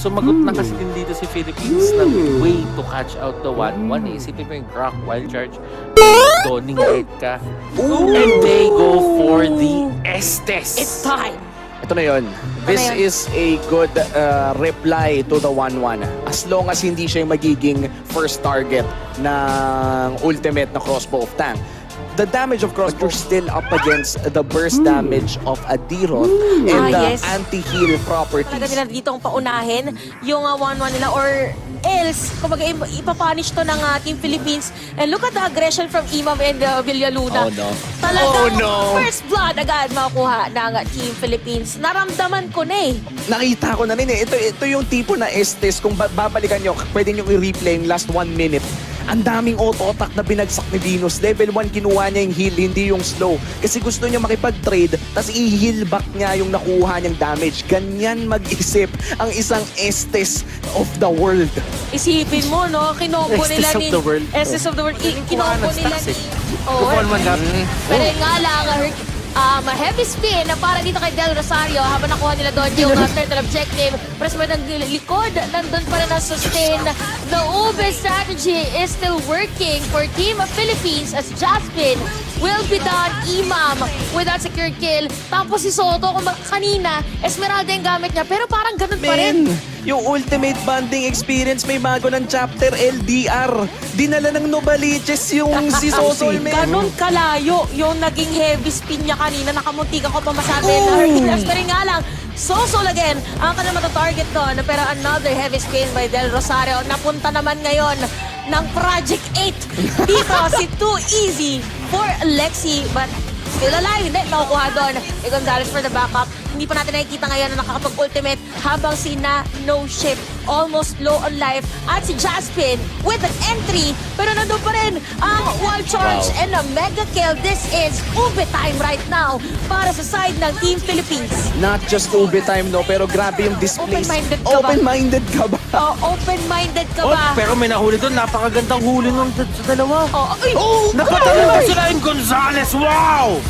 sumagot na kasi din dito si Philippines ng way to catch out the 1-1. Isipin mo yung Grok, Wild Charge, Donning Redka. And they go for the Estes. It's time! Ito na yun. This is a good reply to the 1-1. As long as hindi siya yung magiging first target ng ultimate na crossbow of tank. The damage of crossbow is still up against the burst damage of Adirot and the yes. anti-heal Talaga properties. nila dito ang paunahin yung 1-1 nila or else, kumbaga ipapunish to ng Team Philippines. And look at the aggression from Imam and Villaluna. Oh no. Talagang Oh, no. first blood agad makukuha ng Team Philippines. Naramdaman ko na eh. Nakita ko na rin eh. Ito yung tipo na Estes. Kung babalikan nyo, pwede nyo i-replay yung last 1 minute. Ang daming auto-attack na binagsak ni Venus. Level 1 kinuha niya yung heal, hindi yung slow. Kasi gusto niya makipag-trade, tas i-heal back niya yung nakuha niyang damage. Ganyan mag-isip ang isang Estes of the world. Isipin mo, no? Kinombo Estes nila of ni... the world. Estes of the world. Kinombo nila ni... Kukuhan man lang. Pero yun nga lang, heavy spin para dito kay Del Rosario habang nakuha nila doon yung turtle objective. Pero sa mga likod, nandun pa rin ang sustain. The Ube strategy is still working for Team Philippines as Jasmine will be done. Imam with that secured kill. Tapos si Soto, kung kanina, Esmeralda yung gamit niya. Pero parang ganun pa rin. Yung ultimate bonding experience may bago ng chapter LDR. Dinala ng Novaliches yung si Sosol, men. Ganun kalayo yung naging heavy spin niya kanina. Nakamuntika ko pa masabi na Hercules. Pero nga lang, Sosol again ang kanyang matatarget doon. Pero another heavy spin by Del Rosario. Napunta naman ngayon ng Project 8. Dito si Too Easy for Lexi. But still alive. Hindi, nakukuha doon. E Gonzalez for the backup. Hindi pa natin nakikita ngayon na nakakapag-ultimate habang si No Ship almost low on life at si Jaspin with an entry pero nandun pa rin ang wall charge and a mega kill. This is Ube time right now para sa side ng Team Philippines. Not just Ube time, no, pero grabe yung displays. Open-minded ka ba? Open-minded ka ba? Open-minded ka Oh, ba? pero may nahuli doon. Napakagandang huli nung sa dalawa. Ay, Napatalo na sila yung Gonzalez. Wow!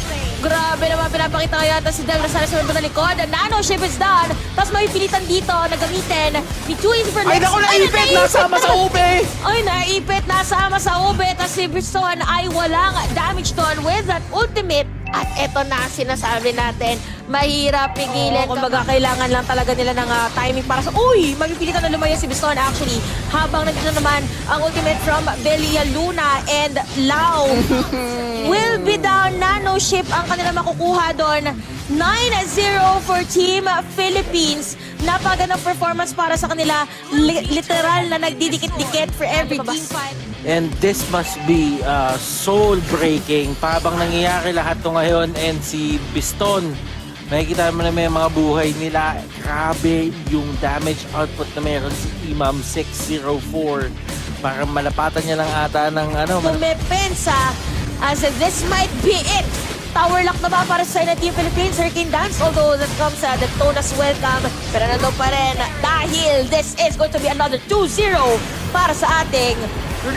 grabe naman, pinapakita ko yata si Del Rosario sa na likod. Nano ship is done. Tapos may pilitan dito na gamitin ni Too Easy for Ay, Lex. naku, naipit! Nasama sa Ube! Ay, naipit! Nasama sa Ube. Tapos si Briston ay walang damage doon with that ultimate. At eto na sinasabi natin, mahirap pigilan. Kumbaga, kailangan lang talaga nila ng timing para sa... Uy! Magpipilitan na lumayo si Briston actually. Habang nandito naman ang ultimate from Villaluna and Lau. Will be down. Nano ship ang kanila makukuha doon. 9-0 for Team Philippines. Napagandang performance para sa kanila. Literal na nagdidikit-dikit for every team fight. And this must be soul-breaking. Pabang nangyayari lahat to ngayon and si Biston, makikita mo na may mga buhay nila. Grabe yung damage output na meron si Imam 604. Para malapatan niya lang ata ng Pumepensa as this might be it. Tower lock na ba para sa Team Philippines? Hurricane Dance, although that comes the Tonas welcome. Pero nandun pa rin dahil this is going to be another 2-0 para sa ating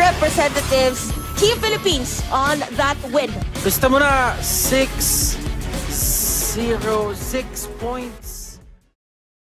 representatives. Team Philippines on that win. Basta mo na 6-0, 6 points.